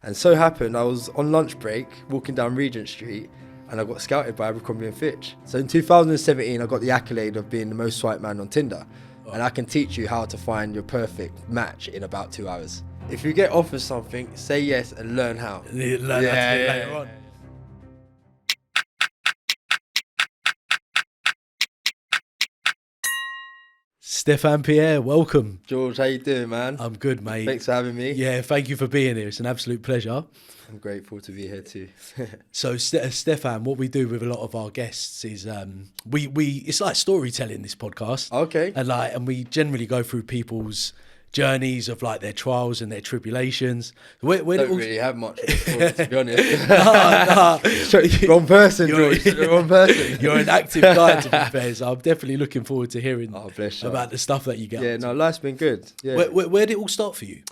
And so happened I was on lunch break walking down Regent Street and I got scouted by Abercrombie Fitch. So in 2017 I got the accolade of being the most swiped man on Tinder. And I can teach you how to find your perfect match in about 2 hours. If you get offered something, say yes and learn how. Learn how to do it later on. Stefan-Pierre, welcome. George, how you doing, man? I'm good, mate. Thanks for having me. Yeah, thank you for being here. It's an absolute pleasure. I'm grateful to be here too. So, Stefan, what we do with a lot of our guests is we it's like storytelling, this podcast. Okay. And we generally go through people's journeys of like their trials and their tribulations. Don't really have much, to be honest. No. Wrong person, George. Wrong person. You're an active guy, to be fair, so I'm definitely looking forward to hearing about the stuff that you get. Yeah, no, life's been good. Yeah. Where did it all start for you?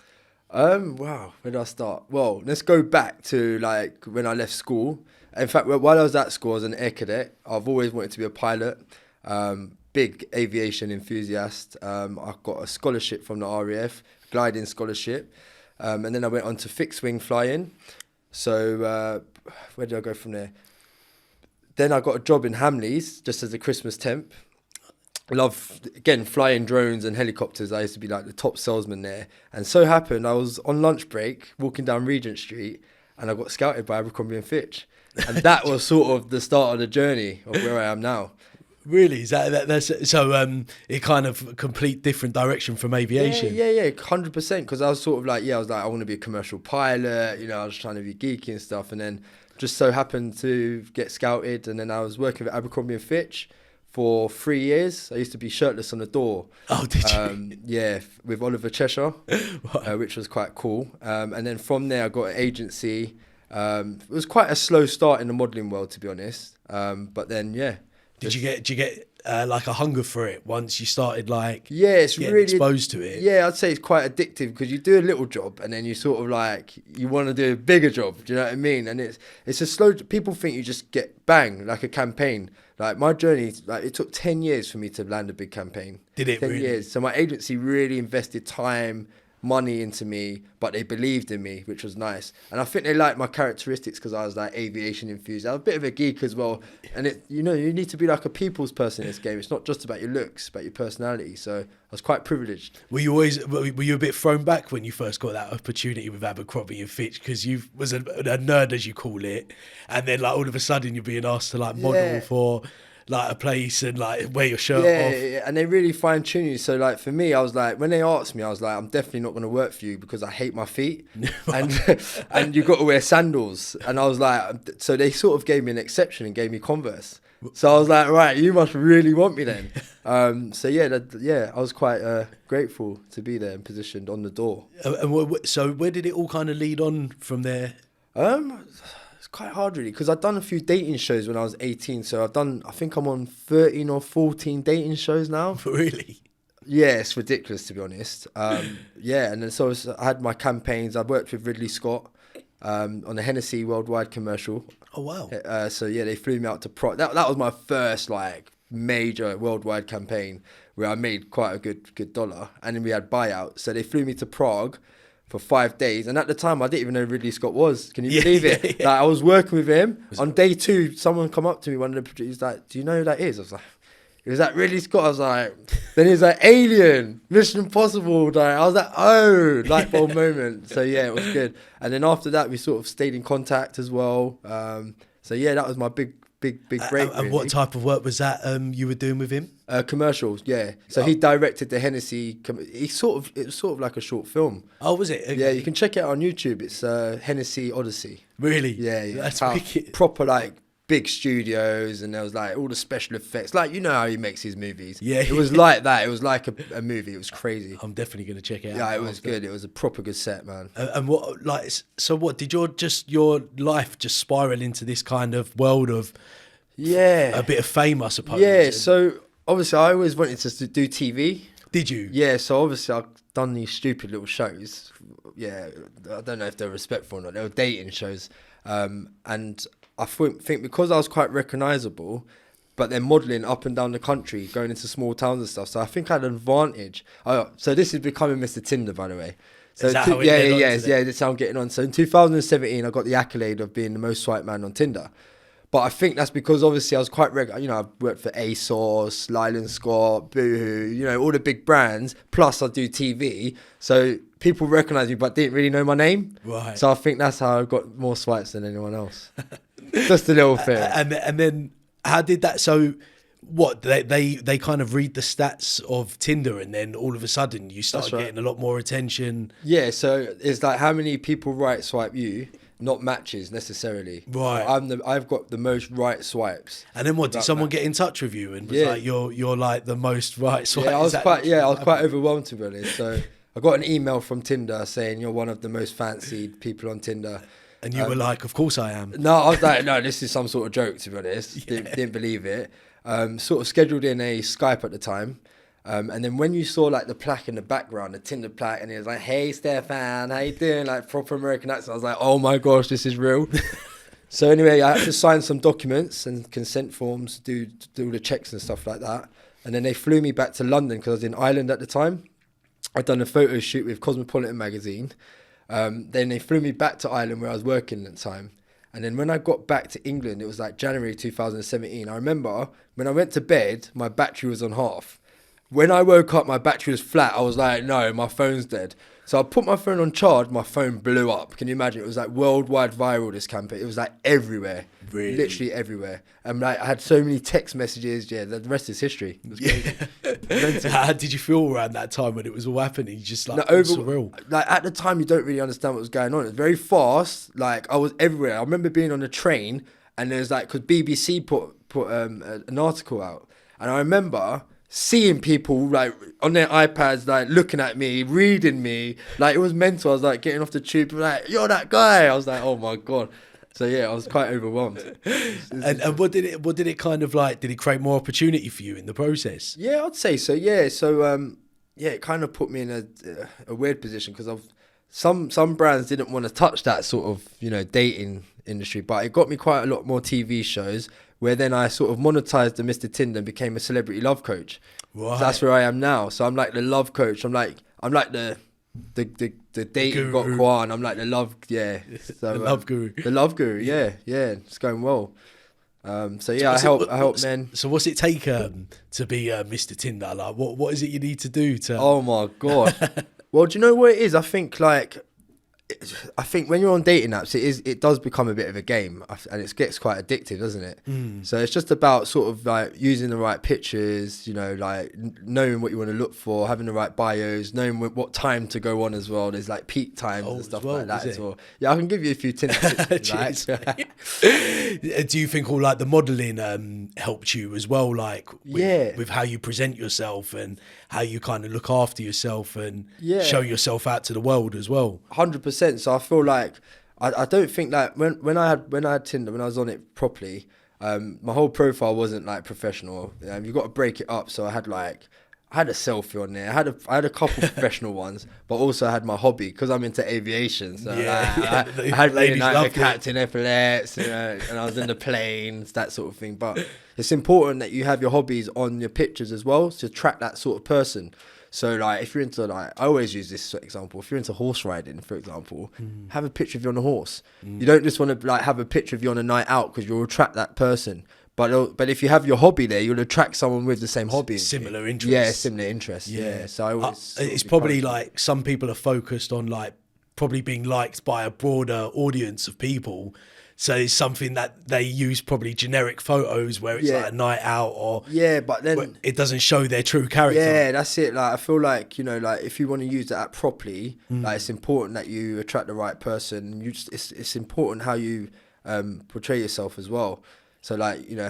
Wow, where did I start? Well, let's go back to like when I left school. In fact, while I was at school, I was an air cadet. I've always wanted to be a pilot. Big aviation enthusiast. I got a scholarship from the RAF, gliding scholarship. And then I went on to fixed wing flying. So where did I go from there? Then I got a job in Hamleys, just as a Christmas temp. Love, again, flying drones and helicopters. I used to be like the top salesman there. And so happened I was on lunch break walking down Regent Street and I got scouted by Abercrombie Fitch. And that was sort of the start of the journey of where I am now. Really? Is that's so? It kind of complete different direction from aviation. Yeah, 100%. Because I was sort of like, I want to be a commercial pilot. You know, I was trying to be geeky and stuff, and then just so happened to get scouted, and then I was working with Abercrombie Fitch for 3 years. I used to be shirtless on the door. Oh, did you? Yeah, with Oliver Cheshire, which was quite cool. And then from there, I got an agency. It was quite a slow start in the modelling world, to be honest. But then, yeah. Did you get like a hunger for it once you started it's getting really exposed to it? Yeah, I'd say it's quite addictive because you do a little job and then you sort of you want to do a bigger job. Do you know what I mean? And it's a slow. People think you just get bang like a campaign. Like my journey, it took 10 years for me to land a big campaign. Did it? 10 really? years. So my agency really invested time, money into me, but they believed in me, which was nice. And I think they liked my characteristics because I was like aviation enthusiast. I was a bit of a geek as well. And you need to be like a people's person in this game. It's not just about your looks, but your personality. So I was quite privileged. Were you a bit thrown back when you first got that opportunity with Abercrombie and Fitch because you was a nerd, as you call it, and then all of a sudden you're being asked to model for a place and wear your shirt off. Yeah, and they really fine tune you. So for me, I was like, when they asked me, I was like, I'm definitely not going to work for you because I hate my feet, and you've got to wear sandals. And I was like, so they sort of gave me an exception and gave me Converse. So I was like, right, you must really want me then. I was quite grateful to be there and positioned on the door. So where did it all kind of lead on from there? It's quite hard really because I've done a few dating shows when I was 18. So I think I'm on 13 or 14 dating shows now. Really? Yeah, it's ridiculous to be honest. And then so I had my campaigns. I worked with Ridley Scott on the Hennessy worldwide commercial. Oh wow! They flew me out to Prague. That was my first major worldwide campaign where I made quite a good dollar. And then we had buyouts. So they flew me to Prague for 5 days, and at the time I didn't even know who Ridley Scott was. Can you believe it? Yeah. I was working with him. On day 2, someone come up to me, one of the producers, like, "Do you know who that is?" I was like, "It was that Ridley Scott." I was like, then he was like, "Alien, Mission Impossible." I was like, "Oh," light bulb moment. So yeah, it was good. And then after that, we sort of stayed in contact as well. That was my big break. And really. what type of work was that you were doing with him? Commercials, yeah. So he directed the Hennessy. It was sort of like a short film. Oh, was it? Okay. Yeah, you can check it out on YouTube. It's Hennessy Odyssey. Really? Yeah. That's wicked. Proper big studios, and there was all the special effects. You know how he makes his movies. Yeah. It was like that. It was like a movie. It was crazy. I'm definitely going to check it out. Yeah, it was good. It was a proper good set, man. And what did your life just spiral into this kind of world of a bit of fame, I suppose? Yeah. So obviously, I always wanted to do TV. Did you? Yeah. So obviously, I've done these stupid little shows. Yeah, I don't know if they're respectful or not. They were dating shows, and I think because I was quite recognisable, but then modelling up and down the country, going into small towns and stuff. So I think I had an advantage. So this is becoming Mr. Tinder, by the way. So Is that how it led on to that? that's how I'm getting on. So in 2017, I got the accolade of being the most swiped man on Tinder. But I think that's because obviously I was quite regular. You know, I worked for ASOS, Lyland Scott, Boohoo, you know, all the big brands. Plus I do TV. So people recognise me but didn't really know my name. Right. So I think that's how I got more swipes than anyone else. Just a little thing. And then how did that? So what they kind of read the stats of Tinder, and then all of a sudden you start getting a lot more attention. Yeah. So it's like how many people right swipe you, not matches necessarily. Right. I've got the most right swipes. And then what? Did someone get in touch with you and was like, you're like the most right swipe? Yeah, I was quite overwhelmed, to be honest. So I got an email from Tinder saying you're one of the most fancied people on Tinder. And you were like, of course I am. No, I was like, no, this is some sort of joke, to be honest. Didn't believe it. Sort of scheduled in a Skype at the time. And then when you saw like the plaque in the background, the Tinder plaque, and it was like, hey, Stefan, how you doing? Like proper American accent. I was like, oh my gosh, this is real. So anyway, I had to sign some documents and consent forms, do all the checks and stuff like that. And then they flew me back to London because I was in Ireland at the time. I'd done a photo shoot with Cosmopolitan magazine. Then they flew me back to Ireland where I was working at the time. And then when I got back to England, it was like January 2017. I remember when I went to bed, my battery was on half. When I woke up, my battery was flat. I was like, no, my phone's dead. So I put my phone on charge, my phone blew up. Can you imagine? It was like worldwide viral, this campaign. It was like everywhere. Really? Literally everywhere. And like I had so many text messages. Yeah, the rest is history. It was crazy. How did you feel around that time when it was all happening? You just like, surreal. Like at the time, you don't really understand what was going on. It was very fast. Like I was everywhere. I remember being on a train and there's like, because BBC put an article out. And I remember seeing people like on their iPads, like looking at me, reading me, like it was mental. I was like getting off the tube, like, you're that guy. I was like, oh my God. So yeah, I was quite overwhelmed. And what did it kind of like, did it create more opportunity for you in the process? Yeah, I'd say so. Yeah. So it kind of put me in a weird position because some brands didn't want to touch that sort of, you know, dating industry, but it got me quite a lot more TV shows where then I sort of monetized the Mr. Tinder and became a celebrity love coach. Right. So that's where I am now. So I'm like the love coach. I'm like the dating got Kwan. I'm like the love, So, the love guru. The love guru, yeah. It's going well. So yeah, I help men. So what's it take to be Mr. Tinder? Like what is it you need to do to? Oh my God. Well, do you know what it is? I think when you're on dating apps, it does become a bit of a game, and it gets quite addictive, doesn't it? So it's just about sort of like using the right pictures, you know, like knowing what you want to look for, having the right bios, knowing what time to go on as well. There's like peak times and stuff like that as well. Yeah, I can give you a few tips. Do you think all like the modelling helped you as well, like with how you present yourself and how you kind of look after yourself and show yourself out to the world as well? 100%. So I feel like I don't think that when I had Tinder, when I was on it properly, my whole profile wasn't like professional. You've got to break it up. So I had a selfie on there. I had a couple professional ones, but also I had my hobby because I'm into aviation. So I had a Captain Epaulets, you know, and I was in the planes, that sort of thing. But it's important that you have your hobbies on your pictures as well to attract that sort of person. So like if you're into I always use this example. If you're into horse riding, for example, have a picture of you on a horse. You don't just want to have a picture of you on a night out because you'll attract that person. But if you have your hobby there, you'll attract someone with the same hobby. Similar interests. Yeah, similar interests. Yeah. So I always it's probably like some people are focused on like probably being liked by a broader audience of people. So it's something that they use probably generic photos where it's like a night out or but then it doesn't show their true character. Yeah, that's it. Like I feel like, you know, like if you want to use that properly, like it's important that you attract the right person. It's important how you portray yourself as well. So like, you know,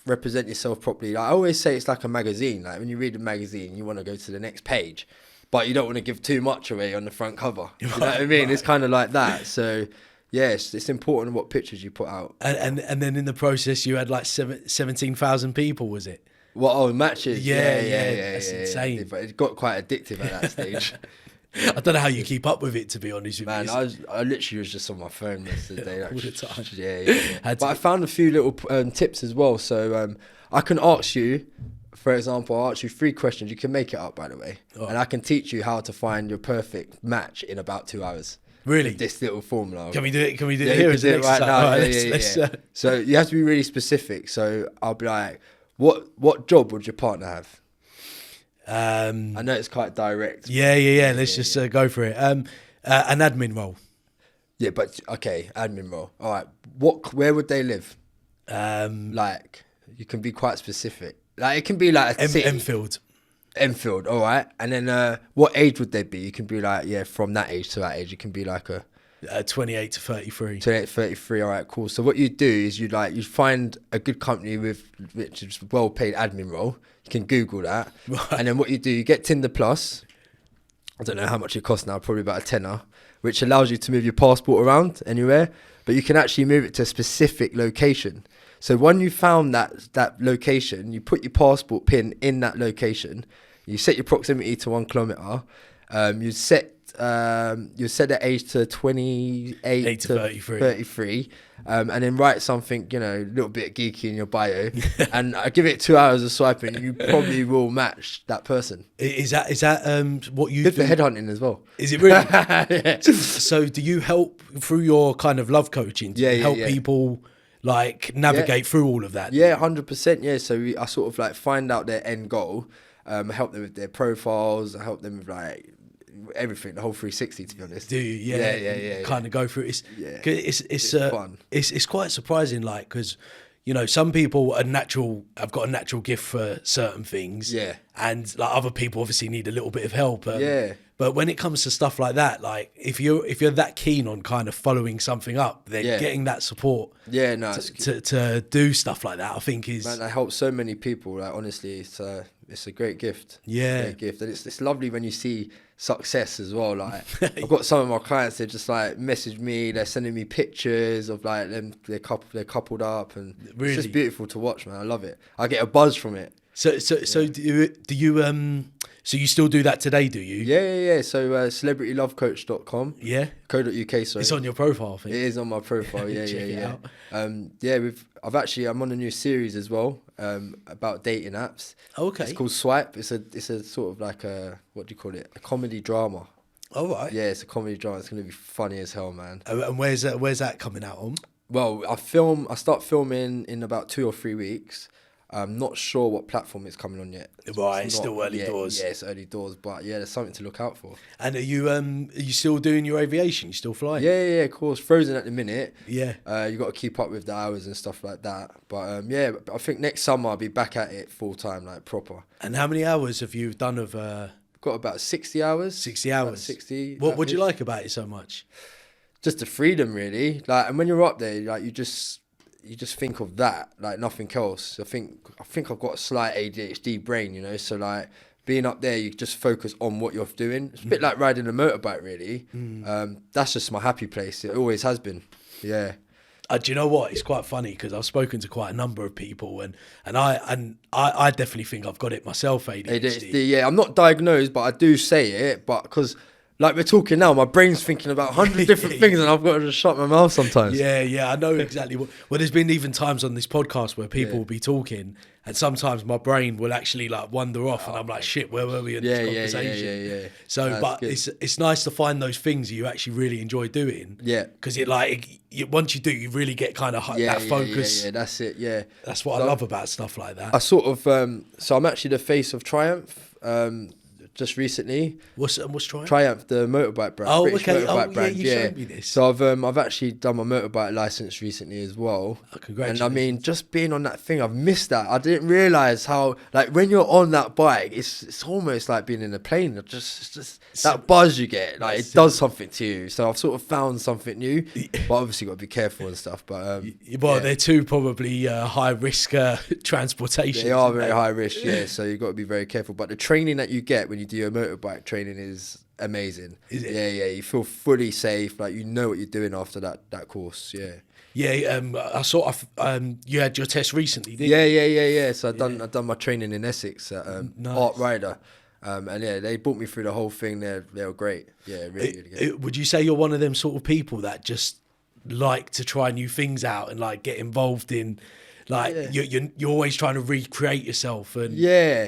represent yourself properly. Like I always say it's like a magazine. Like when you read a magazine, you want to go to the next page, but you don't want to give too much away on the front cover. You know what I mean? Right. It's kind of like that. So yes, it's important what pictures you put out. And then in the process, you had like 17,000 people, was it? Matches? Yeah. That's insane. But it got quite addictive at that stage. I don't know how you keep up with it, to be honest with you. I literally was just on my phone most of the day. All the time. Yeah. But I found a few little tips as well. So I can ask you for example, I'll ask you 3 questions. You can make it up, by the way. Oh. And I can teach you how to find your perfect match in about 2 hours. Really? With this little formula. Can we do it? Can we do Yeah, it here you as can an do it right exercise? now. Right, Yeah. So you have to be really specific. So I'll be like, what job would your partner have? I know it's quite direct. Yeah. Let's just go for it. An admin role. Yeah, but okay, admin role. All right. Where would they live? Like, you can be quite specific. Like, it can be like a city. Enfield, all right. And then what age would they be? You can be like, yeah, from that age to that age. You can be like a 28 to 33. 28 to 33, all right, cool. So what you do is you find a good company which is well-paid admin role. You can Google that. Right. And then what you do, you get Tinder Plus. I don't know how much it costs now, probably about a tenner, which allows you to move your passport around anywhere. But you can actually move it to a specific location. So when you found that location, you put your passport pin in that location. You set your proximity to 1 kilometer. You set the age to 28 to 33. And then write something, a little bit geeky in your bio. And I give it 2 hours of swiping. You probably will match that person. Is that what you Good do? for headhunting as well. Is it really? Yeah. So do you help through your kind of love coaching? Do you help people like navigate through all of that? Yeah, 100%. Yeah. So I sort of like find out their end goal, help them with their profiles, help them with like everything, the whole 360, to be honest. Do you? Yeah. Kind of go through it. It's fun. It's quite surprising, like, because some people have got a natural gift for certain things. Yeah. And like other people obviously need a little bit of help. Yeah. But when it comes to stuff like that, like if you're that keen on kind of following something up, then getting that support to do stuff like that, I think is... Man, that helps so many people. Like, honestly, it's a great gift. Yeah. Great gift. And it's lovely when you see success as well. Like, I've got some of my clients, they just like message me, they're sending me pictures of like them, they're coupled up, and really? It's just beautiful to watch, man. I love it. I get a buzz from it. So do you so you still do that today, do you? Yeah. So celebritylovecoach.com. Yeah. .co.uk, sorry. It's on your profile, I think. It is on my profile, yeah. Check it out. I'm on a new series as well, about dating apps. Oh, okay. It's called Swipe. It's a sort of like a, what do you call it? A comedy drama. Oh, right. Yeah, it's a comedy drama. It's gonna be funny as hell, man. And where's that coming out on? Well, I start filming in about 2 or 3 weeks. I'm not sure what platform it's coming on yet. Right, it's still early doors. Yeah, it's early doors, but yeah, there's something to look out for. And are you still doing your aviation? You still flying? Yeah, of course. Frozen at the minute. Yeah. You got to keep up with the hours and stuff like that. But I think next summer I'll be back at it full time, like proper. And how many hours have you done of? Got about 60 hours. 60 hours. About 60. What would you like about it so much? Just the freedom, really. Like, and when you're up there, like you just think of that, like nothing else. I think I've got a slight ADHD brain, so like being up there, you just focus on what you're doing. It's a bit like riding a motorbike, really. That's just my happy place. It always has been. Yeah. Do you know what? It's quite funny because I've spoken to quite a number of people, and I definitely think I've got it myself, ADHD. Yeah, I'm not diagnosed, but I do say it. But because, like we're talking now, my brain's thinking about 100 different things, and I've got to just shut my mouth sometimes. Yeah, I know exactly what. Well, there's been even times on this podcast where people will be talking, and sometimes my brain will actually like wander off, and I'm like, shit, where were we in this conversation? Yeah. So, no, but it's nice to find those things you actually really enjoy doing. Yeah. Because once you do, you really you get kind of that focus. Yeah, that's it. Yeah. That's what I love about stuff like that. I sort of so I'm actually the face of Triumph. Just recently. What's Triumph? Triumph, the motorbike brand. Oh, British okay. motorbike brand. You showed me this. So I've actually done my motorbike license recently as well. Oh, congratulations. And I mean, just being on that thing, I've missed that. I didn't realise how, like, when you're on that bike, it's almost like being in a plane. It's just that buzz you get, like it does something to you. So I've sort of found something new, but obviously got to be careful and stuff. But they're two probably high risk transportation. They are very high risk, yeah. So you've got to be very careful. But the training that you get when you do your motorbike training is amazing. Is it? Yeah. You feel fully safe, like you know what you're doing after that course. Yeah. Yeah, I saw you had your test recently, didn't you? Yeah. So I've done my training in Essex at Art Rider. And yeah, they brought me through the whole thing. They were great. Yeah, really good. Would you say you're one of them sort of people that just like to try new things out and like get involved in Like you're always trying to recreate yourself and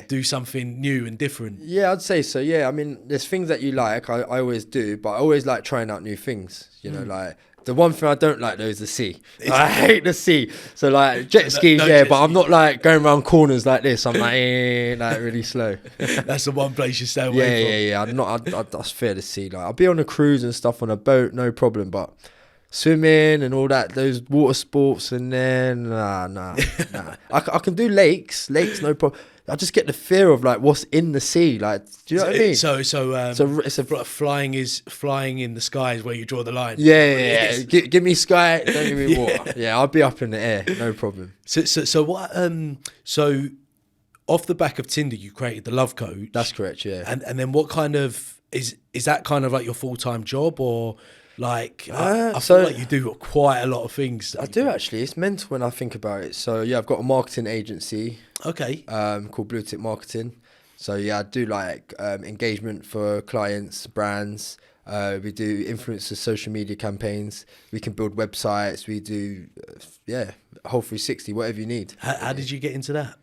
do something new and different. Yeah, I'd say so. Yeah, I mean, there's things that you like. I always do, but I always like trying out new things. You know, like the one thing I don't like though is the sea. I hate the sea. So like jet skis, but I'm not like going around corners like this. I'm like really slow. That's the one place you stay away from. Yeah. I'm not. I fear the sea. Like I'll be on a cruise and stuff on a boat, no problem, but swimming and all that, those water sports, and then nah. I can do lakes, no problem. I just get the fear of like what's in the sea. Like, do you know what I mean? So it's flying in the sky is where you draw the line. Yeah. Give me sky, don't give me water. Yeah, I'll be up in the air, no problem. So what? So off the back of Tinder, you created the Love Coach. That's correct. Yeah. And then what kind of is that kind of like your full-time job, or? Like, I feel like you do quite a lot of things. I do actually. It's mental when I think about it. So yeah, I've got a marketing agency. Okay. Called Blue Tick Marketing. So yeah, I do like engagement for clients, brands. We do influencer social media campaigns. We can build websites. We do whole 360, whatever you need. How did you get into that?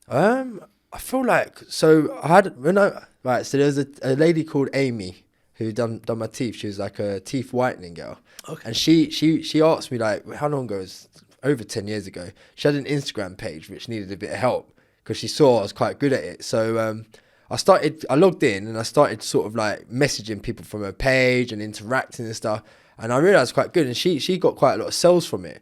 I feel like so there was a lady called Amy who done my teeth. She was like a teeth whitening girl. Okay. And she asked me like, how long ago? It was over 10 years ago. She had an Instagram page which needed a bit of help because she saw I was quite good at it. So I logged in and I started sort of like messaging people from her page and interacting and stuff. And I realised quite good. And she got quite a lot of sales from it.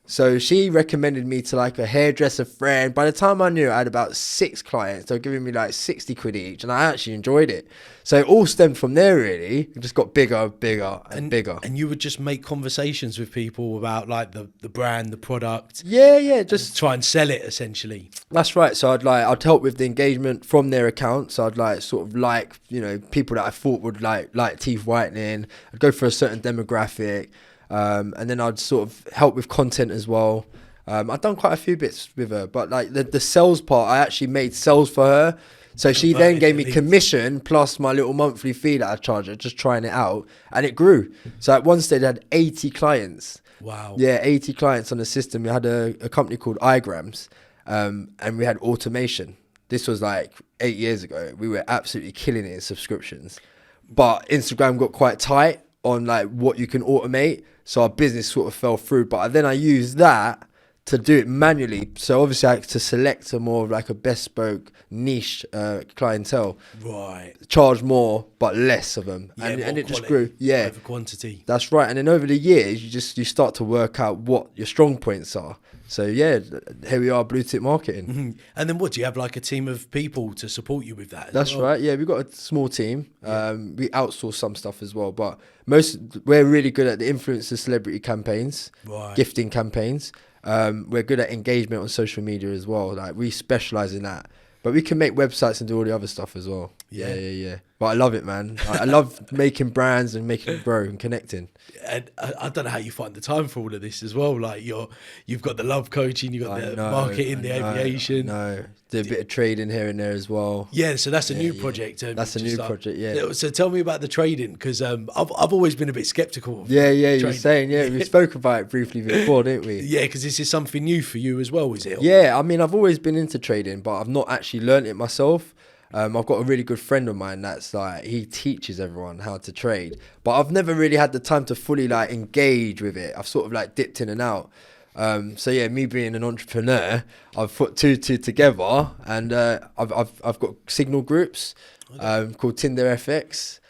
So she recommended me to like a hairdresser friend. By the time I knew, I had about 6 clients. They were giving me like 60 quid each, and I actually enjoyed it. So it all stemmed from there, really. It just got bigger and bigger. And you would just make conversations with people about like the brand, the product. Yeah, just try and sell it essentially. That's right. So I'd help with the engagement from their account. So I'd like sort of like, you know, people that I thought would like teeth whitening. I'd go for a certain demographic. And then I'd sort of help with content as well. I've done quite a few bits with her, but like the sales part, I actually made sales for her. So she then gave me commission plus my little monthly fee that I charge her, just trying it out. And it grew. So at one stage I had 80 clients. Wow. Yeah, 80 clients on the system. We had a company called iGrams, and we had automation. This was like 8 years ago. We were absolutely killing it in subscriptions. But Instagram got quite tight on like what you can automate. So our business sort of fell through. But then I used that to do it manually. So obviously I had to select a more of like a bespoke niche clientele. Right. Charge more, but less of them. Yeah, and it just grew. Yeah. Over quantity. That's right. And then over the years, you start to work out what your strong points are. So yeah, here we are, Blue Tick Marketing. Mm-hmm. And then what, do you have like a team of people to support you with that? That's right. Yeah, we've got a small team. Yeah. We outsource some stuff as well, but we're really good at the influencer celebrity campaigns, gifting campaigns. We're good at engagement on social media as well. Like we specialize in that, but we can make websites and do all the other stuff as well. Yeah. But I love it, man. I love making brands and making them grow and connecting. And I don't know how you find the time for all of this as well. Like you've got the love coaching, you've got the marketing, the aviation. Do a bit of trading here and there as well. Yeah, so that's a new project. That's a new project, yeah. So tell me about the trading, because I've always been a bit sceptical of you were saying, we spoke about it briefly before, didn't we? Yeah, because this is something new for you as well, is it? Yeah, I mean, I've always been into trading, but I've not actually learned it myself. I've got a really good friend of mine that's like, he teaches everyone how to trade, but I've never really had the time to fully like engage with it. I've sort of like dipped in and out. So yeah, me being an entrepreneur, I've put two together, and I've got signal groups called Tinder FX.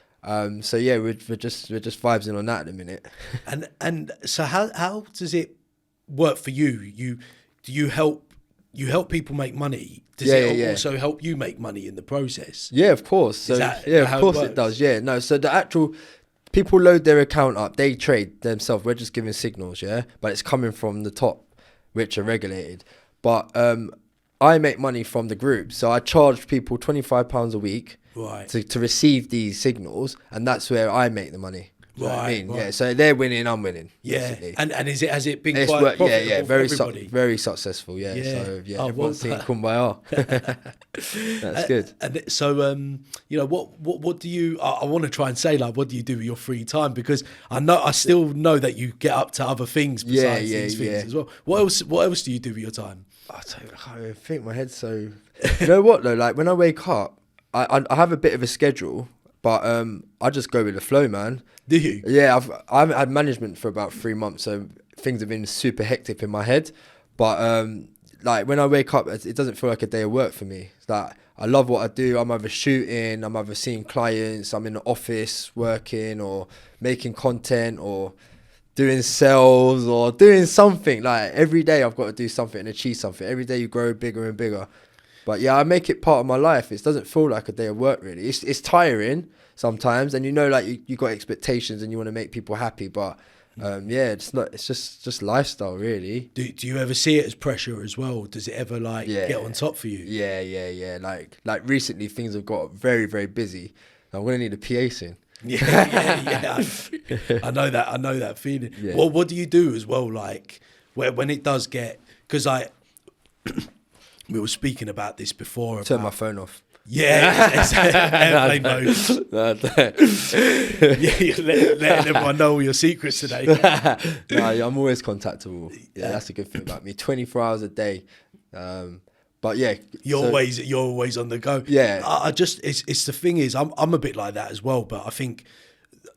So yeah, we're just vibing on that at the minute. And so how does it work for you? Do you help people make money? Does it also help you make money in the process? Yeah, of course. So of course it does. Yeah, no. So the actual people load their account up, they trade themselves. We're just giving signals, but it's coming from the top, which are regulated. But I make money from the group, so I charge people £25 a week to receive these signals, and that's where I make the money. Do you know what I mean? Right. Yeah, so they're winning, I'm winning. Yeah, basically. and has it been It's quite profitable for very everybody? very successful. Yeah, Yeah. so yeah, Oh, everyone's well seeing Kumbaya. That's good. And so, you know, what do you? I want to try and say, like, what do you do with your free time? Because I still know that you get up to other things besides these things as well. What else do you do with your time? I can't even think. My head's so. You know what though? Like when I wake up, I have a bit of a schedule, but I just go with the flow, man. Do you? Yeah, I haven't had management for about 3 months, so things have been super hectic in my head. But like when I wake up, it doesn't feel like a day of work for me. It's like I love what I do. I'm either shooting, I'm either seeing clients, I'm in the office working or making content or doing sales or doing something. Like every day I've got to do something and achieve something. Every day you grow bigger and bigger. But yeah, I make it part of my life. It doesn't feel like a day of work really. It's tiring sometimes, and you know, like you got expectations and you want to make people happy. But yeah, it's just lifestyle really. Do you ever see it as pressure as well? Does it ever get on top for you? Yeah. Like recently things have got very, very busy. I'm gonna need a PA soon. Yeah. I know that feeling. Yeah. Well, what do you do as well? Like when it does get, because we were speaking about this before. Turn my phone off. Yeah, airplane mode. Yeah, letting everyone know all your secrets today. No, I'm always contactable. Yeah, that's a good thing about me. 24 hours a day. But yeah, you're always on the go. Yeah, I just it's the thing is I'm a bit like that as well. But I think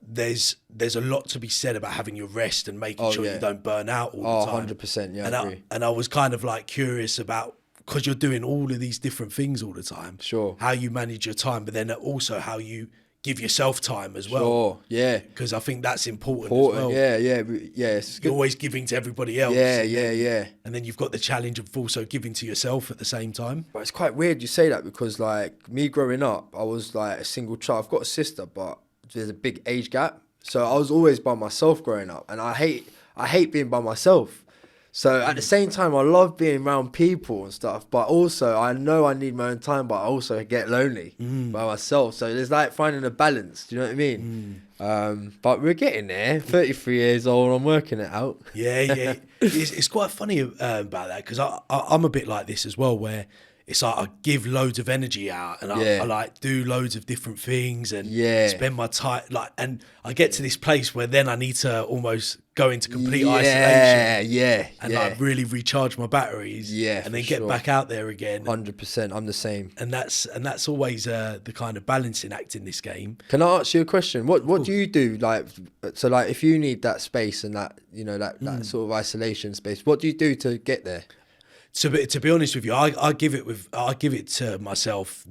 there's a lot to be said about having your rest and making sure you don't burn out all the time. 100%. Yeah, I agree. And I was kind of like curious about, because you're doing all of these different things all the time. Sure. How you manage your time, but then also how you give yourself time as well. Sure. Yeah. Because I think that's important as well. Yeah. It's You're always giving to everybody else. Yeah. And then you've got the challenge of also giving to yourself at the same time. But it's quite weird you say that, because like me growing up, I was like a single child. I've got a sister, but there's a big age gap. So I was always by myself growing up, and I hate being by myself. So at the same time, I love being around people and stuff, but also I know I need my own time, but I also get lonely by myself. So there's like finding a balance. Do you know what I mean? But we're getting there. 33 years old, I'm working it out. Yeah. It's quite funny about that, because I'm a bit like this as well, where it's like I give loads of energy out, and I like do loads of different things and spend my time and I get to this place where then I need to almost go into complete isolation. And like really recharge my batteries. And then get back out there again. 100%. I'm the same. And that's always the kind of balancing act in this game. Can I ask you a question? What do you do? Like, so like if you need that space and that, you know, that sort of isolation space, what do you do to get there? To be honest with you, I give it to myself.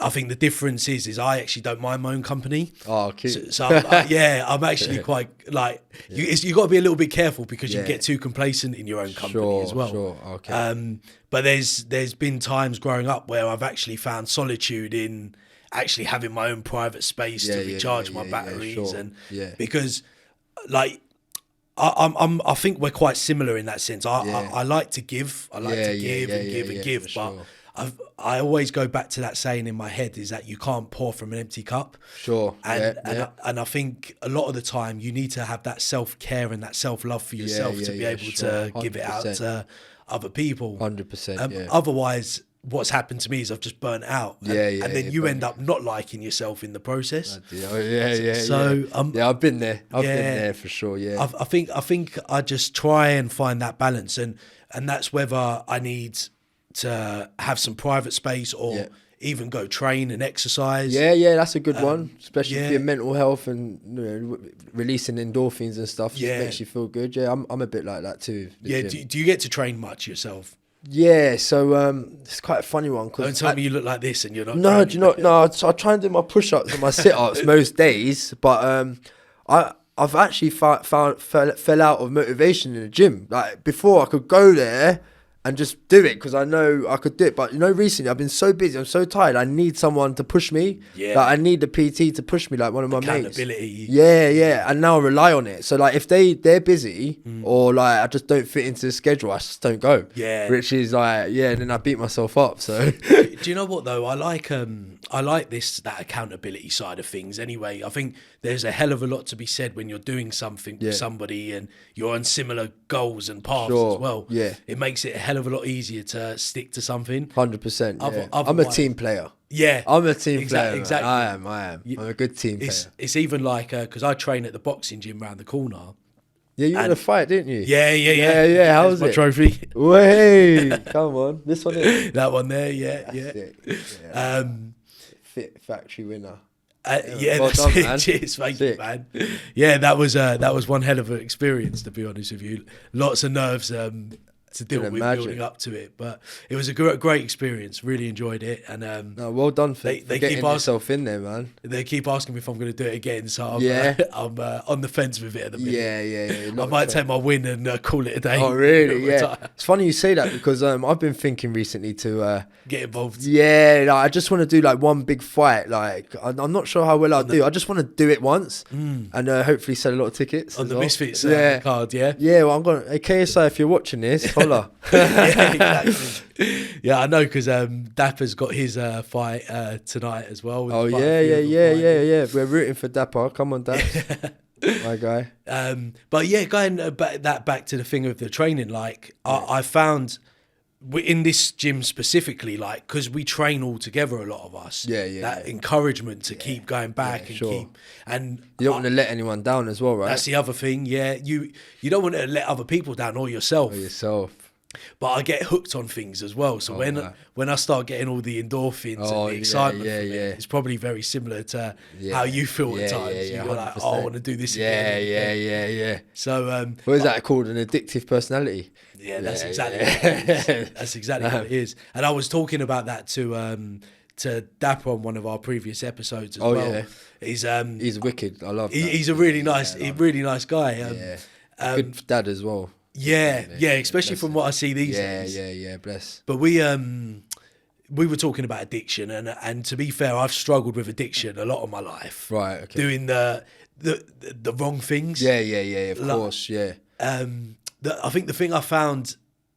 I think the difference is I actually don't mind my own company. Oh, cute. So I'm actually quite like you got to be a little bit careful, because you get too complacent in your own company as well. Sure. Okay. But there's been times growing up where I've actually found solitude in actually having my own private space to recharge my batteries because like. I think we're quite similar in that sense. I like to give. I like to give. But I always go back to that saying in my head, is that you can't pour from an empty cup. Sure. And I think a lot of the time you need to have that self-care and that self-love for yourself to be able to give it out to other people. 100%. Otherwise, what's happened to me is I've just burnt out. And then you end up not liking yourself in the process. So I've been there. I've been there for sure. Yeah. I think I just try and find that balance, and that's whether I need to have some private space or even go train and exercise. Yeah, that's a good one, especially for your mental health and, you know, releasing endorphins and stuff. Just makes you feel good. Yeah, I'm a bit like that too. Yeah. Do you get to train much yourself? Yeah, so it's quite a funny one. Don't tell me you look like this and you're not. No, do you not? No, I try and do my push-ups and my sit-ups most days, but I've actually fell out of motivation in the gym. Like before, I could go there and just do it because I know I could do it. But you know, recently I've been so busy, I'm so tired. I need someone to push me. Yeah. Like I need the PT to push me, like one of my mates. Accountability. Yeah. And now I rely on it. So like if they're busy or like I just don't fit into the schedule, I just don't go. Yeah. Which is like, then I beat myself up. So do you know what though? I like that accountability side of things. Anyway, I think there's a hell of a lot to be said when you're doing something with somebody and you're on similar goals and paths as well. Yeah, it makes it a hell of a lot easier to stick to something. 100%. Yeah. I'm a team player. Yeah, I'm a team player. Exactly. I am. I'm a good team player. It's even like because I train at the boxing gym around the corner. Yeah, you had a fight, didn't you? Yeah. How was my it? Trophy. Way, come on, this one is that one there. Yeah. Yeah. Fit factory winner. Well that's done, it. Man. Cheers, thank you, man. Yeah, that was one hell of an experience, to be honest with you. Lots of nerves to deal with building up to it, but it was a great experience. Really enjoyed it, and well done for getting yourself in there, man. They keep asking me if I'm going to do it again, so I'm on the fence with it at the minute. Yeah. I might take my win and call it a day. Oh, really? Yeah. It's funny you say that because I've been thinking recently to get involved. Yeah, like, I just want to do like one big fight. Like I'm not sure how well I'll do. I just want to do it once and hopefully sell a lot of tickets on the well. Misfits card. Yeah. Well, I'm going. Hey, KSI, if you're watching this, holla. Yeah, exactly. Yeah, I know because Dapper's got his fight tonight as well. Oh yeah. We're rooting for Dapper. Come on, Dap. My guy. But yeah, going back to the thing of the training, like I found in this gym specifically, like because we train all together, a lot of us. That encouragement to keep going back and keep, and you don't want to let anyone down as well, right? That's the other thing. Yeah, you don't want to let other people down or yourself. But I get hooked on things as well. So when I start getting all the endorphins and the excitement from it, it's probably very similar to how you feel at times. You're like, oh, I want to do this again. Yeah. So what is that called? An addictive personality? Yeah, that's exactly what it is. That's exactly what it is. And I was talking about that to Dapper on one of our previous episodes as well. Yeah. He's wicked. I love that. He's a really nice guy. Good dad as well. Yeah, especially from what I see these days. Yeah, bless. But we were talking about addiction, and to be fair, I've struggled with addiction a lot of my life. Right, okay. Doing the wrong things. Yeah, of course, yeah. I think the thing I found,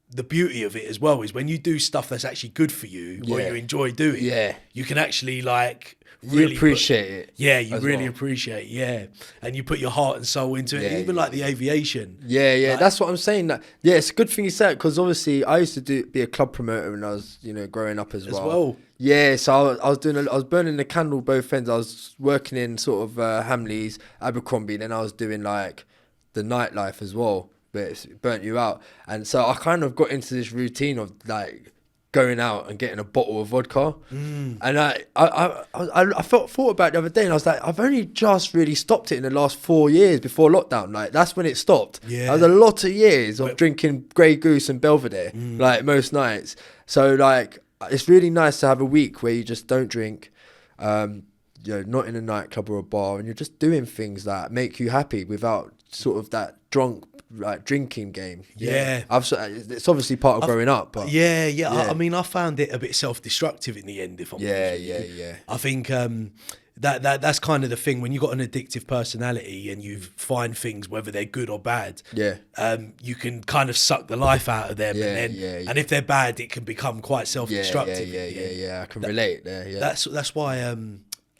the beauty of it as well, is when you do stuff that's actually good for you, or you enjoy doing, you can actually like really appreciate it. Yeah, you really appreciate it, and you put your heart and soul into it, even like the aviation. Yeah, like, that's what I'm saying. That it's a good thing you said, because obviously I used to be a club promoter when I was growing up as well. Yeah, so I was burning the candle both ends. I was working in sort of Hamleys, Abercrombie, then I was doing like the nightlife as well, but it burnt you out. And so I kind of got into this routine of like going out and getting a bottle of vodka. And I thought about it the other day, and I was like, I've only just really stopped it in the last 4 years before lockdown. Like that's when it stopped. That was a lot of years of drinking Grey Goose and Belvedere, like most nights. So like it's really nice to have a week where you just don't drink, not in a nightclub or a bar, and you're just doing things that make you happy without sort of that drunk like drinking game. It's obviously part of growing up, but I mean, I found it a bit self-destructive in the end, if I'm honest with you. I think that's kind of the thing when you've got an addictive personality and you find things, whether they're good or bad, you can kind of suck the life out of them, and if they're bad, it can become quite self-destructive. I can relate there. That's why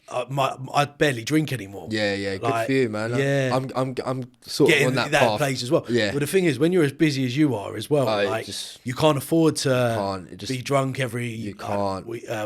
I barely drink anymore. Good for you, man. I'm sort of on that path. Place as well. But the thing is, when you're as busy as you are as well, you can't afford to be drunk every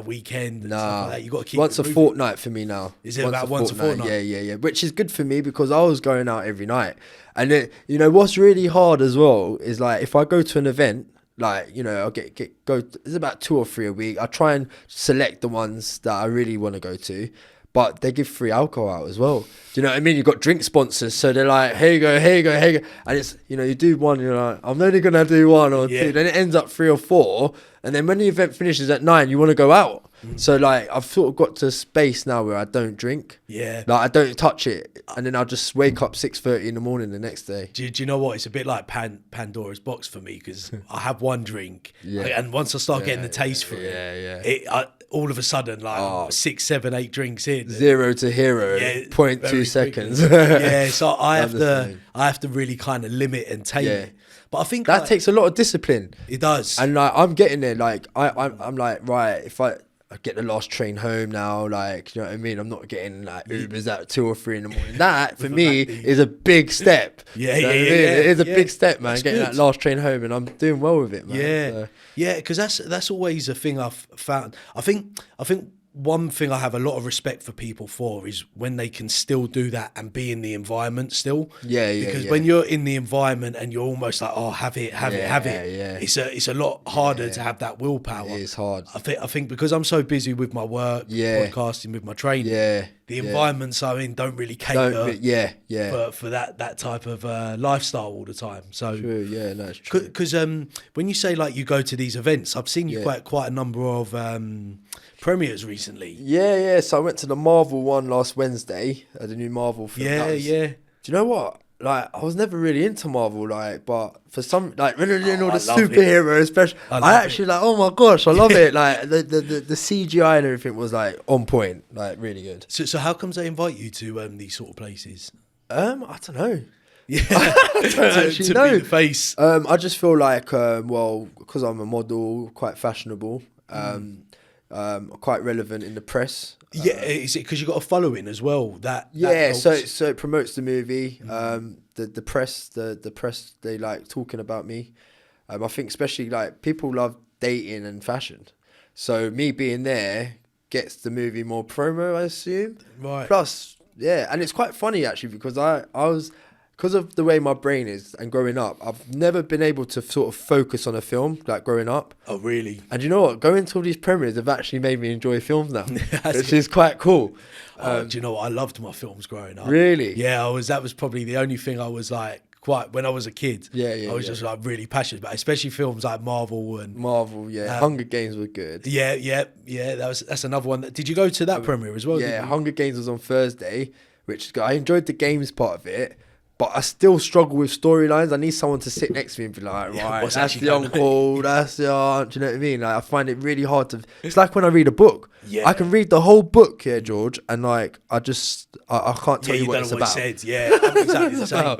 weekend and stuff like that. You got to keep once a fortnight for me now. Is it about once a fortnight? Yeah. Which is good for me because I was going out every night, and what's really hard as well is like if I go to an event. Like, I'll go. There's about 2 or 3 a week. I try and select the ones that I really want to go to, but they give free alcohol out as well. Do you know what I mean? You've got drink sponsors, so they're like, here you go, and it's you do one, you're like, I'm only gonna do 1 or 2. Then it ends up 3 or 4, and then when the event finishes at 9, you want to go out. So like I've sort of got to a space now where I don't drink. Like I don't touch it, and then I'll just wake up 6:30 in the morning the next day. Do you know what? It's a bit like Pandora's box for me because I have one drink, and once I start getting the taste for it, all of a sudden, like 6, 7, 8 drinks in, 0 to hero, 0.2 seconds. So I have to really kind of limit and tame it. But I think that takes a lot of discipline. It does, and like I'm getting there. Like I'm like, right, if I get the last train home now, like, you know what I mean? I'm not getting like Ubers at 2 or 3 in the morning. That for me is a big step. It is a big step, man. That's getting good. That last train home, and I'm doing well with it, man. Because that's always a thing I've found. I think one thing I have a lot of respect for people for is when they can still do that and be in the environment still. Because when you're in the environment and you're almost like, oh, have it. It's a lot harder to have that willpower. It is hard. I think because I'm so busy with my work, podcasting, with my training, the environments I'm in don't really cater for that type of lifestyle all the time. So true, no, it's true. Because when you say like you go to these events, I've seen you quite a number of premieres recently. So I went to the Marvel one last Wednesday, the new Marvel film. Do you know what? Like, I was never really into Marvel, like, but for some, like, when they're doing all the superheroes, especially, I actually like, oh my gosh, I love it. Like, the CGI and everything was like on point, like really good. So how comes they invite you to these sort of places? I don't know. I don't actually know. Be the face. I just feel like, because I'm a model, quite fashionable. Quite relevant in the press. Is it because you got a following as well? That so it promotes the movie. The press they like talking about me. I think especially like people love dating and fashion, so me being there gets the movie more promo, I assume. Right. Plus, and it's quite funny actually because I was. Because of the way my brain is and growing up, I've never been able to sort of focus on a film like growing up. Oh, really? And you know what? Going to all these premieres have actually made me enjoy films now, which is quite cool. Do you know what? I loved my films growing up. Really? Yeah, that was probably the only thing I was like, quite when I was a kid. I was just like really passionate about, especially films like Marvel. Hunger Games were good. That's another one. Did you go to that premiere as well? Yeah, Hunger Games was on Thursday, which I enjoyed the games part of it. But I still struggle with storylines. I need someone to sit next to me and be like, right, that's the uncle, that's the aunt. Do you know what I mean? Like, I find it really hard to... It's like when I read a book. I can read the whole book here, George, and like, I can't tell you what it's about. I'm exactly the same.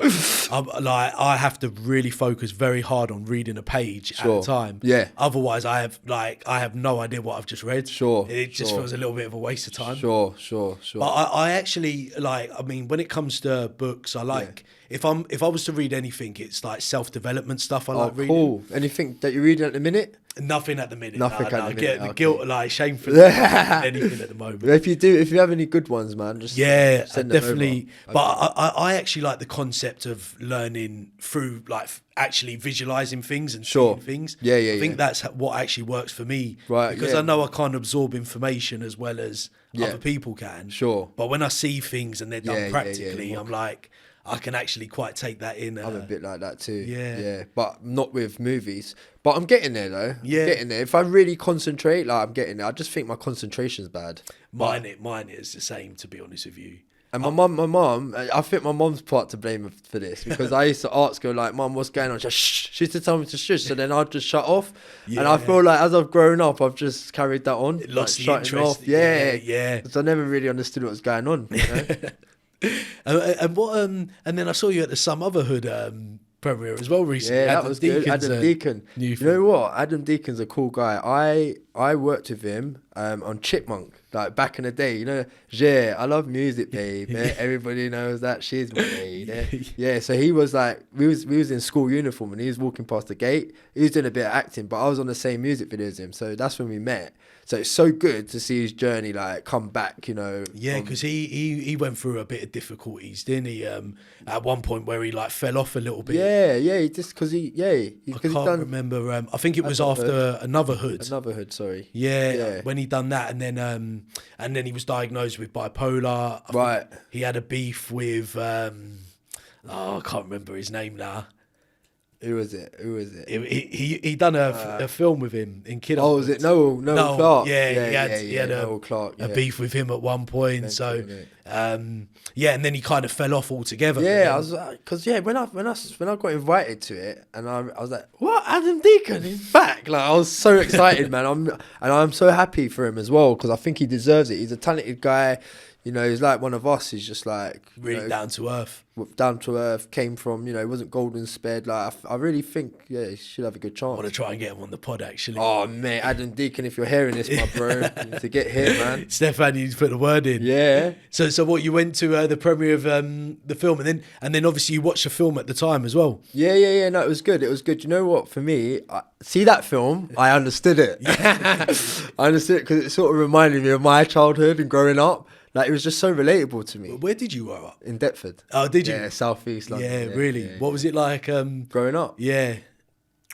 I have to really focus very hard on reading a page at a time. Otherwise, I have no idea what I've just read. It just feels a little bit of a waste of time. Sure. But I actually like, I mean, when it comes to books, I like... If I was to read anything, it's like self-development stuff I like reading. Cool. Anything that you're reading at the minute? Nothing at the minute. Nothing at the minute. Get the guilt, like shame for anything at the moment. If you have any good ones, man, just send definitely. them over. But I actually like the concept of learning through like actually visualizing things and seeing things. I think that's what actually works for me. Right. Because I know I can't absorb information as well as other people can. Sure. But when I see things and they're done practically, I'm like, I can actually quite take that in. I'm a bit like that too. Yeah. But not with movies. But I'm getting there though. I'm getting there. If I really concentrate, like I'm getting there. I just think my concentration's bad. Mine is the same, to be honest with you. And my mum, I think my mum's part to blame for this because I used to ask her like, "Mum, what's going on?" She used to tell me to shush, so then I'd just shut off. And I feel like as I've grown up, I've just carried that on. Lost the interest. Because I never really understood what was going on. You know? And then I saw you at the Some Otherhood premiere as well recently. Yeah, that was good. Adam Deacon. You know what? Adam Deacon's a cool guy. I worked with him on Chipmunk, like back in the day. You know, I love music, babe. Everybody knows that she's my lady. So he was like, we was in school uniform and he was walking past the gate. He was doing a bit of acting, but I was on the same music video as him. So that's when we met. So it's so good to see his journey like come back, you know. Yeah, because he went through a bit of difficulties, didn't he? At one point where he like fell off a little bit. Yeah. Just because I can't remember. I think it was after Another Hood. Sorry. Yeah, when he done that, and then he was diagnosed with bipolar. Right. He had a beef with I can't remember his name now. Who was it? He done a film with him in Kid. Oh, was it Noel Clark? Yeah, he had Noel Clark, a beef with him at one point. So, and then he kind of fell off altogether. Yeah, I was because when I got invited to it, and I was like, what? Adam Deacon is back! Like I was so excited, man. I'm so happy for him as well because I think he deserves it. He's a talented guy. You know, he's like one of us. He's just like Really down to earth. Down to earth, came from, he wasn't golden sped. Like, I really think, he should have a good I chance. want to try and get him on the pod, actually. Oh, mate, Adam Deacon, if you're hearing this, my bro, you need to get here, man. Stefan, you need to put the word in. Yeah. So what, you went to the premiere of the film, and then obviously you watched the film at the time as well. Yeah. No, it was good. It was good. You know what? For me, see that film, I understood it. I understood it because it sort of reminded me of my childhood and growing up. Like, it was just so relatable to me. Where did you grow up? In Deptford. Oh, did you? Yeah, southeast London. Yeah, really. Yeah. What was it like? Growing up. Yeah.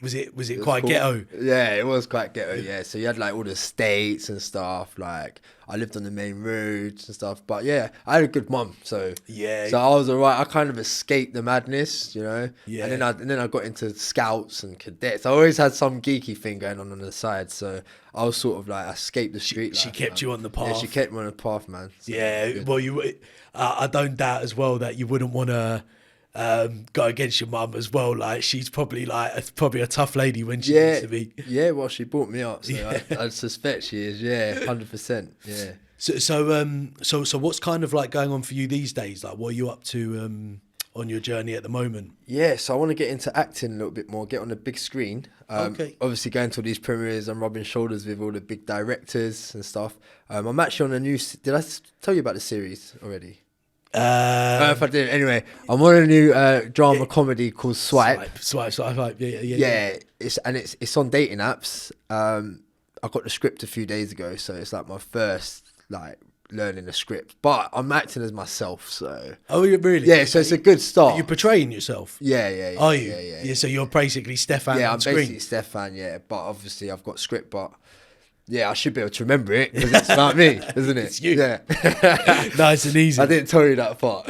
Was it quite cool. Ghetto? Yeah, it was quite ghetto. Yeah, so you had like all the estates and stuff. Like, I lived on the main roads and stuff. But yeah, I had a good mum, so yeah. So I was alright. I kind of escaped the madness, Yeah. And then I got into scouts and cadets. I always had some geeky thing going on the side. So I was sort of like, I escaped the street. She kept you on the path. Yeah, she kept me on the path, man. So yeah. Well, I don't doubt as well that you wouldn't want to go against your mum as well. Like, she's probably a tough lady when she needs to be. Yeah, well, she brought me up, so I suspect she is. Yeah, 100%. Yeah. So what's kind of like going on for you these days? Like, what are you up to on your journey at the moment? Yeah, so I want to get into acting a little bit more, get on the big screen. Okay. Obviously going to all these premieres and rubbing shoulders with all the big directors and stuff. I'm actually on a new... Did I tell you about the series already? If I did, anyway, I'm on a new drama comedy called Swipe. Swipe. Yeah. It's on dating apps. I got the script a few days ago, so it's like my first like learning the script. But I'm acting as myself, so. Oh, really? Yeah, so it's a good start. Are you portraying yourself? Yeah. Are you? Yeah. So you're basically Stefan. Yeah, on I'm screen. basically Stefan. Yeah, but obviously I've got script, but. Yeah, I should be able to remember it because it's about me, isn't it? It's you. Yeah. Nice and easy. I didn't tell you that part.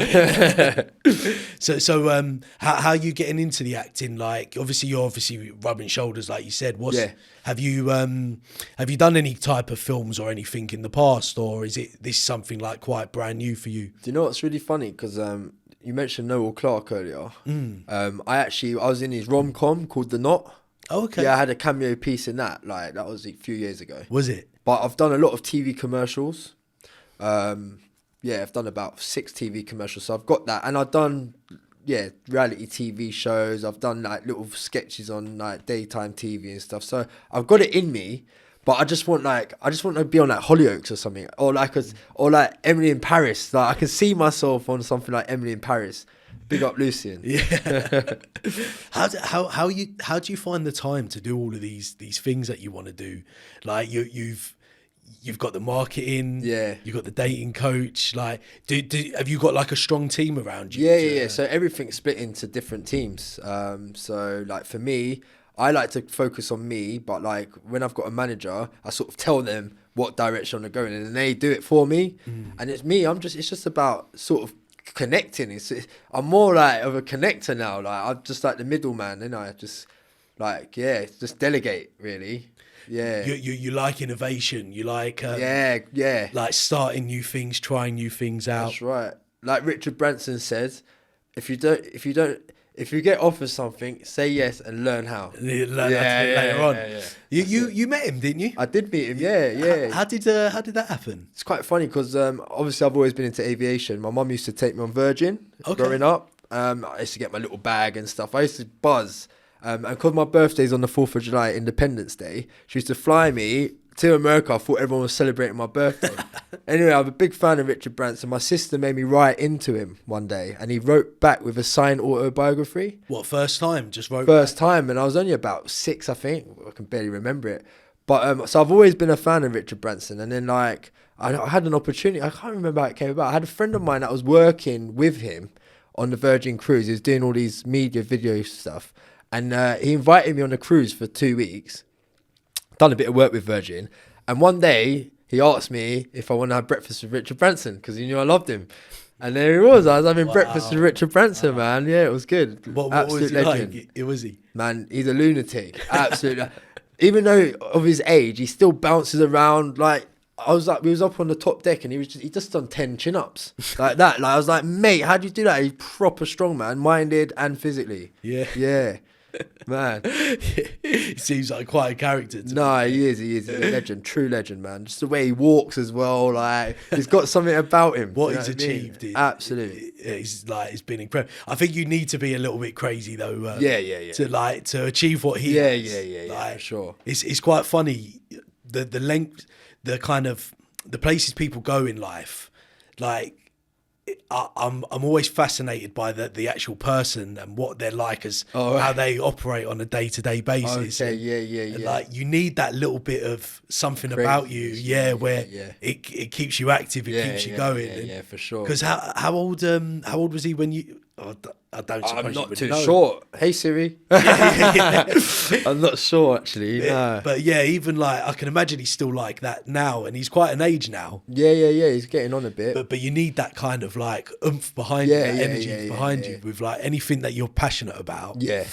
So how are you getting into the acting? Like, obviously you're rubbing shoulders, like you said. Have you done any type of films or anything in the past, or is this something like quite brand new for you? Do you know what's really funny? Because you mentioned Noel Clarke earlier. I was in his rom-com called The Knot. Oh, okay. Yeah, I had a cameo piece in that. Like, that was a few years ago. Was it? But I've done a lot of TV commercials. I've done about 6 TV commercials. So I've got that. And I've done, reality TV shows. I've done, like, little sketches on, like, daytime TV and stuff. So I've got it in me. But I just want to be on, like, Hollyoaks or something. Or like Emily in Paris. Like, I can see myself on something like Emily in Paris. Big up Lucian. Yeah. How do you find the time to do all of these things that you want to do? Like, you've got the marketing, you've got the dating coach. Like, have you got like a strong team around you? Yeah. So everything's split into different teams. So like for me, I like to focus on me, but like when I've got a manager, I sort of tell them what direction I'm going in, and they do it for me. And it's me. It's just about sort of connecting. I'm more like of a connector now. Like, I'm just like the middleman, and I just like just delegate really. Yeah. You like innovation. You like like starting new things, trying new things out. That's right. Like Richard Branson says, if you get offered something, say yes and learn how. Later on. You met him, didn't you? I did meet him. Yeah. How did that happen? It's quite funny because obviously I've always been into aviation. My mum used to take me on Virgin growing up. I used to get my little bag and stuff. I used to buzz. And because my birthday's on the 4th of July, Independence Day, she used to fly me to America. I thought everyone was celebrating my birthday. Anyway, I'm a big fan of Richard Branson. My sister made me write into him one day, and he wrote back with a signed autobiography. What, first time? Just wrote First time, and I was only about 6, I think. I can barely remember it. But so I've always been a fan of Richard Branson. And then, like, I had an opportunity. I can't remember how it came about. I had a friend of mine that was working with him on the Virgin cruise. He was doing all these media video stuff. And he invited me on a cruise for 2 weeks. Done a bit of work with Virgin. And one day, he asked me if I want to have breakfast with Richard Branson because he knew I loved him. And there he was. I was having breakfast with Richard Branson, man. Yeah, it was good. What was he legend. like? It was he? Man, he's a lunatic. Absolutely. Even though of his age, he still bounces around. Like, we was up on the top deck and he just done 10 chin-ups like that. Like, I was like, mate, how do you do that? He's proper strong, man, minded and physically. Yeah. Yeah. Man. He seems like quite a character to me. No, he is. He's a legend, true legend, man. Just the way he walks as well, like he's got something about him. What you know he's I mean? achieved is Absolutely. It's been incredible. I think you need to be a little bit crazy though. Yeah. To achieve what he has. Yeah, Like, for sure. It's quite funny the length, the kind of the places people go in life. Like I'm always fascinated by the actual person and what they're like as how they operate on a day-to-day basis. Okay, yeah. And like you need that little bit of something about you, where it keeps you active, it keeps you going. Yeah, for sure. Because how old was he when you? I don't suppose I'm you not would too know. sure. Hey Siri. I'm not sure actually. No. But yeah, even like I can imagine he's still like that now, and he's quite an age now. Yeah. He's getting on a bit. But you need that kind of like oomph behind you, that energy behind you, yeah. with like anything that you're passionate about. Yeah.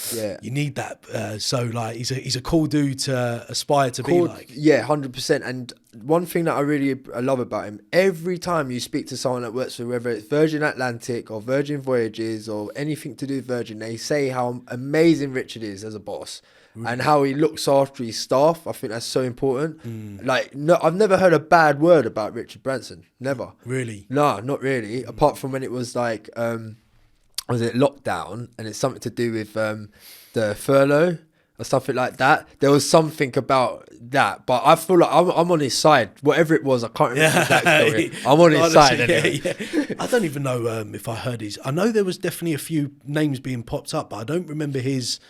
You need that. So like he's a cool dude to aspire to be like. Yeah, 100%. And one thing that I love about him, every time you speak to someone that works for, whether it's Virgin Atlantic or Virgin Voyages or anything to do with Virgin, they say how amazing Richard is as a boss. And how he looks after his staff. I think that's so important. Like, no, I've never heard a bad word about Richard Branson. Never. Really? No, not really. Apart from when it was like, was it lockdown? And it's something to do with the furlough or something like that. There was something about that. But I feel like I'm on his side. Whatever it was, I can't remember the exact story. I'm on his side anyway. Yeah. I don't even know if I heard his. I know there was definitely a few names being popped up, but I don't remember his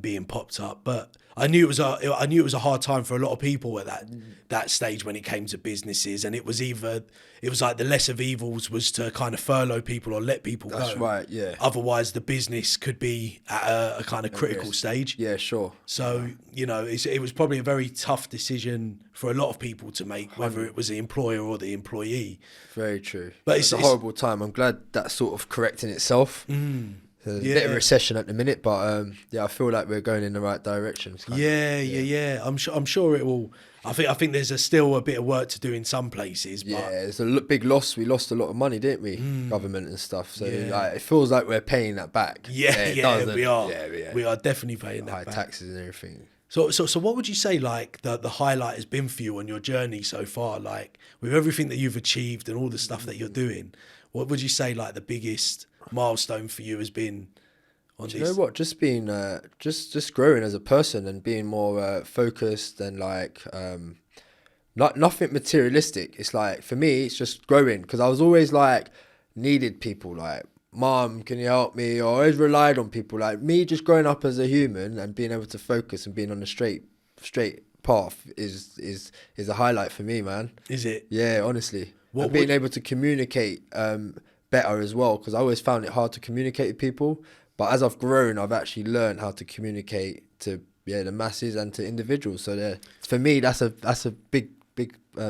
being popped up. But I knew it was a hard time for a lot of people at that stage when it came to businesses, and it was like the lesser of evils was to kind of furlough people or let people go. That's right, yeah. Otherwise, the business could be at a kind of critical stage. Yeah, sure. So it was probably a very tough decision for a lot of people to make, whether it was the employer or the employee. Very true. But it's a horrible time. I'm glad that's sort of correcting itself. There's a bit of recession at the minute, but I feel like we're going in the right direction. Yeah. I'm sure it will. I think there's still a bit of work to do in some places. But it's a big loss. We lost a lot of money, didn't we? Government and stuff. So like, it feels like we're paying that back. We are. Yeah, we are definitely paying that high back. taxes and everything. So what would you say like the highlight has been for you on your journey so far? Like with everything that you've achieved and all the stuff that you're doing, what would you say like the biggest milestone for you has been on this? You know what? Just being just growing as a person and being more focused and like nothing materialistic. It's like for me, it's just growing because I was always like needed people like, Mom, can you help me? Or I always relied on people like me. Just growing up as a human and being able to focus and being on the straight path is a highlight for me, man. Is it? Yeah, honestly. And being able to communicate better as well, because I always found it hard to communicate with people. But as I've grown, I've actually learned how to communicate to the masses and to individuals. So for me, that's a big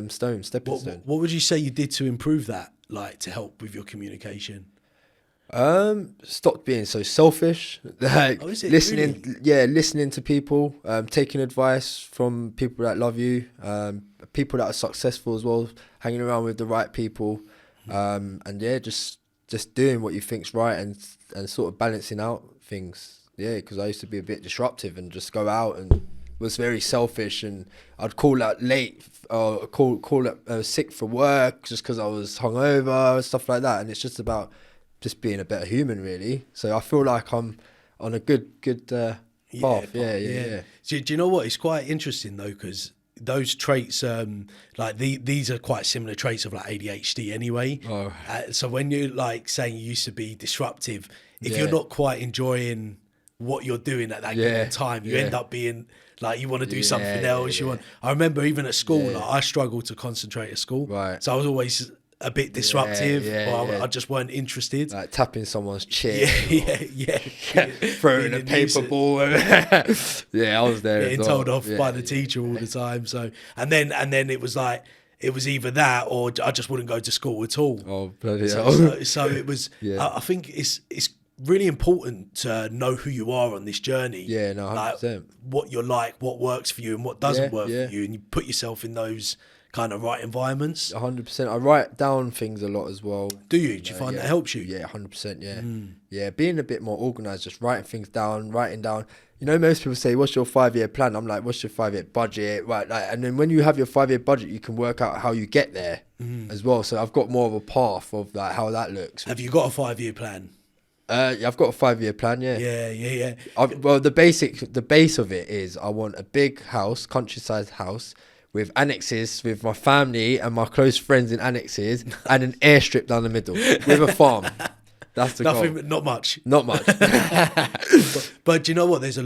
stepping stone. What would you say you did to improve that, like to help with your communication? Stopped being so selfish. Like listening, really? Listening to people, taking advice from people that love you, people that are successful as well, hanging around with the right people, and just doing what you think's right and sort of balancing out things. Yeah, because I used to be a bit disruptive and just go out and was very selfish, and I'd call out late or call out sick for work just because I was hungover and stuff like that. And it's just about just being a better human, really. So I feel like I'm on a good path. Yeah. Do you know what? It's quite interesting though, because those traits, like these are quite similar traits of like ADHD anyway. So when you're like saying you used to be disruptive, if you're not quite enjoying what you're doing at that given time, you end up being like you want to do something else. I remember even at school, like I struggled to concentrate at school. Right. So I was always a bit disruptive, or I just weren't interested. Like tapping someone's chair. Yeah. Throwing a paper ball. I was there. Getting told off by the teacher all the time. So and then it was like it was either that or I just wouldn't go to school at all. Oh bloody hell! So it was. I think it's really important to know who you are on this journey. Yeah, no, 100%. Like what you're like, what works for you, and what doesn't work for you, and you put yourself in those kind of right environments. 100%. I write down things a lot as well. Do you? Do you find that helps you? Yeah, 100%. Yeah, yeah. Being a bit more organised, just writing things down, writing down. You know, most people say, "What's your 5-year plan?" I'm like, "What's your 5-year budget?" Right, like, and then when you have your 5-year budget, you can work out how you get there as well. So I've got more of a path of like how that looks. Have you got a 5-year plan? Yeah, I've got a 5-year plan. Yeah. Yeah. Well, the base of it is I want a big house, countryside house, with annexes with my family and my close friends in annexes, and an airstrip down the middle with a farm. That's the goal. Not much. But do you know what? There is a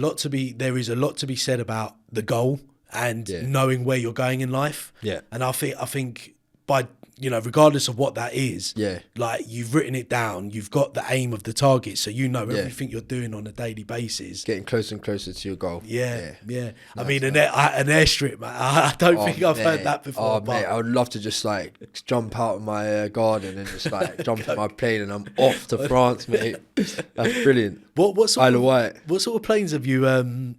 lot to be said about the goal and knowing where you're going in life. Yeah. And I think by, regardless of what that is, like you've written it down, you've got the aim of the target, so you know everything you're doing on a daily basis. Getting closer and closer to your goal. Yeah. I mean, an airstrip, man. I don't think I've heard that before. Oh, mate, I would love to just like jump out of my garden and just like jump in my plane and I'm off to France, mate. That's brilliant. What sort Isle of Wight. What sort of planes have you?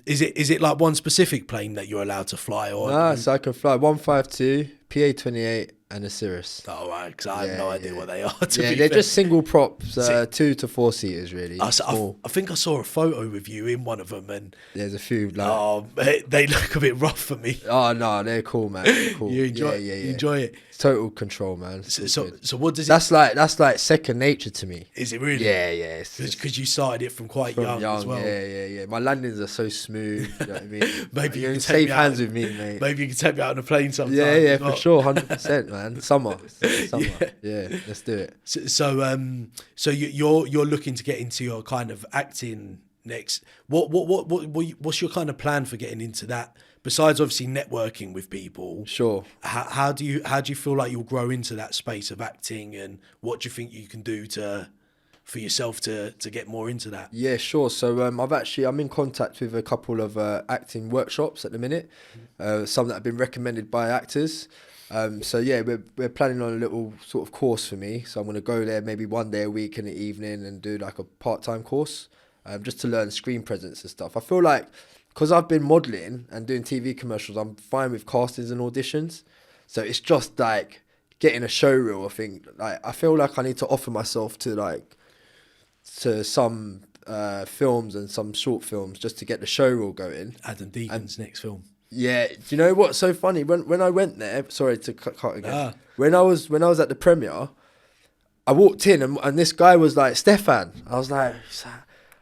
Is it like one specific plane that you're allowed to fly, or? Nah, so I can fly 152, PA-28. And a Cirrus. Oh, right, because I have no idea what they are. They're just single props, 2 to 4 seaters, really. I think I saw a photo with you in one of them, and there's a few. They look a bit rough for me. Oh no, they're cool, man. They're cool. You enjoy it. It's total control, man. So what does it? That's like second nature to me. Is it really? Yeah. Because you started it from quite young as well. Yeah. My landings are so smooth. You know what I mean? Maybe you can safe hands with me, mate. Maybe you can take me out on a plane sometime. Yeah, for sure, 100%, man. Summer. Yeah, let's do it. So you're looking to get into your kind of acting next. What's your kind of plan for getting into that? Besides obviously networking with people. Sure. How do you feel like you'll grow into that space of acting, and what do you think you can do for yourself to get more into that? Yeah, sure. So I'm in contact with a couple of acting workshops at the minute. Some that have been recommended by actors. We're planning on a little sort of course for me. So I'm going to go there maybe one day a week in the evening and do like a part-time course, just to learn screen presence and stuff. I feel like because I've been modelling and doing TV commercials, I'm fine with castings and auditions. So it's just like getting a show reel. I think I feel like I need to offer myself to some films and some short films just to get the show reel going. Adam Deacon's next film. Yeah, do you know what's so funny? When I went there, sorry to cut again. When I was at the premiere, I walked in and this guy was like, Stefan. I was like,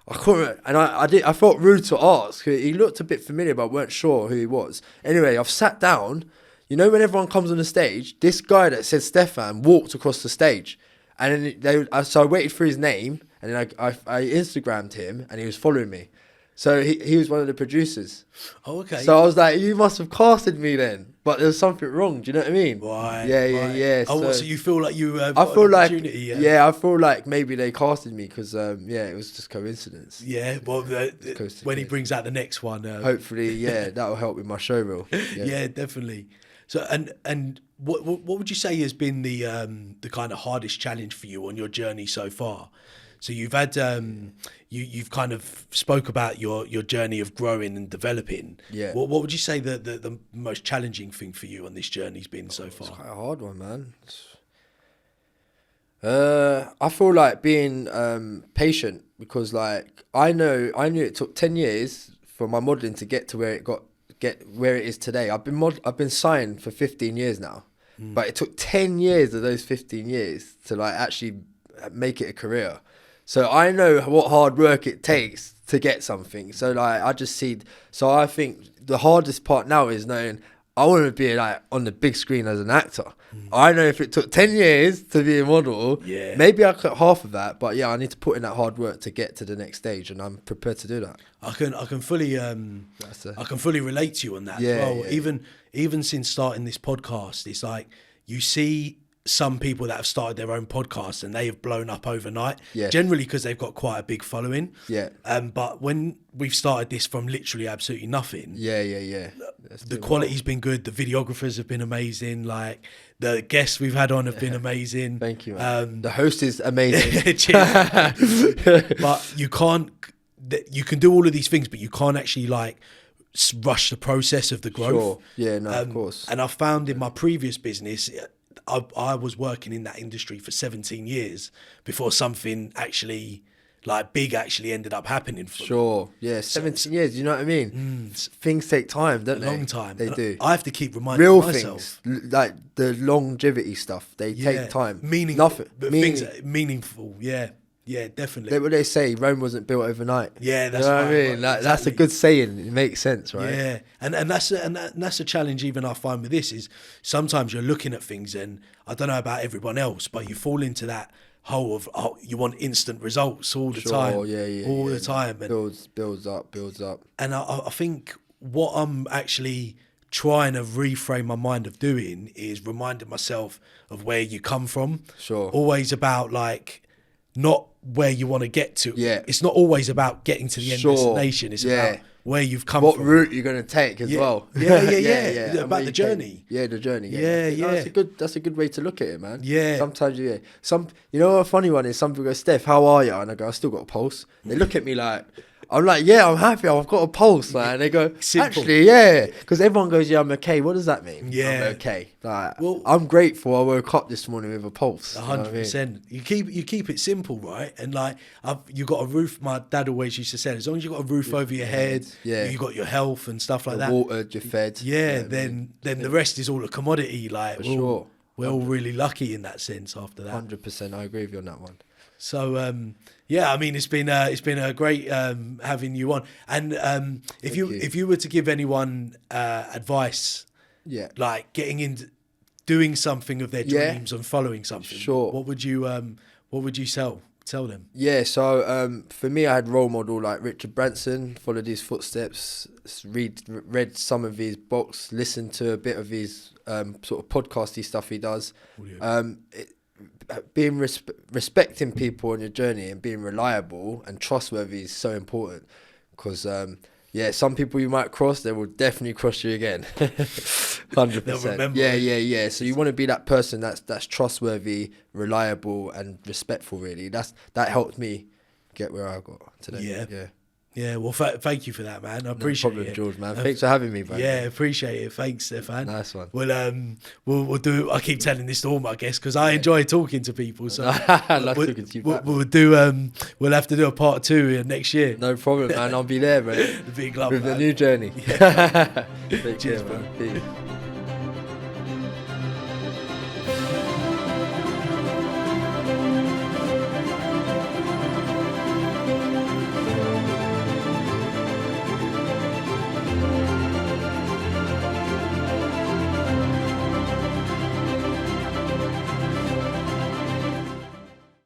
I couldn't, and I felt rude to ask. He looked a bit familiar, but I weren't sure who he was. Anyway, I've sat down. You know, when everyone comes on the stage, this guy that said Stefan walked across the stage, and then so I waited for his name, and then I Instagrammed him, and he was following me. So he was one of the producers. Oh, okay. So I was like, you must have casted me then. But there was something wrong. Do you know what I mean? Right. Yeah. Oh, so you feel like you I feel like, I feel like maybe they casted me because, it was just coincidence. Yeah, well, when he brings out the next one. Hopefully, that'll help with my show reel. Yeah, definitely. So, and what would you say has been the kind of hardest challenge for you on your journey so far? So you've had you've kind of spoke about your journey of growing and developing. Yeah. What would you say the most challenging thing for you on this journey's been so far? It's quite a hard one, man. I feel like being patient, because like I knew it took 10 years for my modelling to get to where it is today. I've been signed for 15 years now, but it took 10 years of those 15 years to like actually make it a career. So I know what hard work it takes to get something. So like I think the hardest part now is knowing I want to be like on the big screen as an actor. I know if it took 10 years to be a model, maybe I cut half of that, but I need to put in that hard work to get to the next stage, and I'm prepared to do that. I can fully relate to you on that as well. Yeah. Even since starting this podcast, it's like you see some people that have started their own podcast and they have blown up overnight, generally because they've got quite a big following. But when we've started this from literally absolutely nothing, the quality's been good, the videographers have been amazing, like the guests we've had on have been amazing. Thank you, man. The host is amazing. But you can do all of these things, but you can't actually like rush the process of the growth. Sure. Yeah, no, of course. And I found in my previous business, I was working in that industry for 17 years before something actually like big actually ended up happening for me. Sure. Yeah, 17 years, you know what I mean? Things take time, don't they? A long time. They do. I have to keep reminding Real myself. things, like the longevity stuff, they take time. Nothing. Things meaningful, yeah. Yeah, definitely. What they say, Rome wasn't built overnight. Yeah, that's you know right. what I mean? Like, that's a good saying. It makes sense, right? Yeah, and that's a challenge even I find with this is sometimes you're looking at things and I don't know about everyone else, but you fall into that hole of you want instant results all the time. All the time. And builds up. And I think what I'm actually trying to reframe my mind of doing is reminding myself of where you come from. Sure. Always about like not where you want to get to. Yeah. It's not always about getting to the end destination. It's about where you've come from. What route you're going to take as well. Yeah. About the journey. Yeah, the journey. Yeah. That's a good way to look at it, man. Yeah. Sometimes, you know, a funny one is some people go, Steph, how are you? And I go, I still got a pulse. They look at me like, I'm like, yeah, I'm happy. I've got a pulse, man. They go, Simple. Actually, yeah. Because everyone goes, yeah, I'm okay. What does that mean? Yeah. I'm okay. Like, well, I'm grateful I woke up this morning with a pulse. 100%. You keep it simple, right? And like, you got a roof. My dad always used to say, as long as you got a roof over your head, you got your health and stuff like that. Watered, you're fed. Yeah, then the rest is all a commodity. Like, we're all really lucky in that sense after that. 100%. I agree with you on that one. So I mean, it's been a great having you on. And if you were to give anyone advice, like getting into doing something of their dreams and following something, what would you tell them? Yeah, so for me, I had role model like Richard Branson, followed his footsteps, read some of his books, listened to a bit of his sort of podcasty stuff he does. Being respecting people on your journey and being reliable and trustworthy is so important because some people you might cross, they will definitely cross you again. 100%. Yeah. So you want to be that person that's trustworthy, reliable and respectful, really. That helped me get where I got today. Yeah, well, thank you for that, man. I appreciate it. George, man. Thanks for having me, man. Yeah, appreciate it. Thanks, Stefan. Nice one. We'll do. I keep telling this to all my guests because I enjoy talking to people. So I love talking to you. We'll have to do a part 2 next year. No problem, man. I'll be there, mate. The big love with man. the new journey. Yeah. Cheers, man. Peace.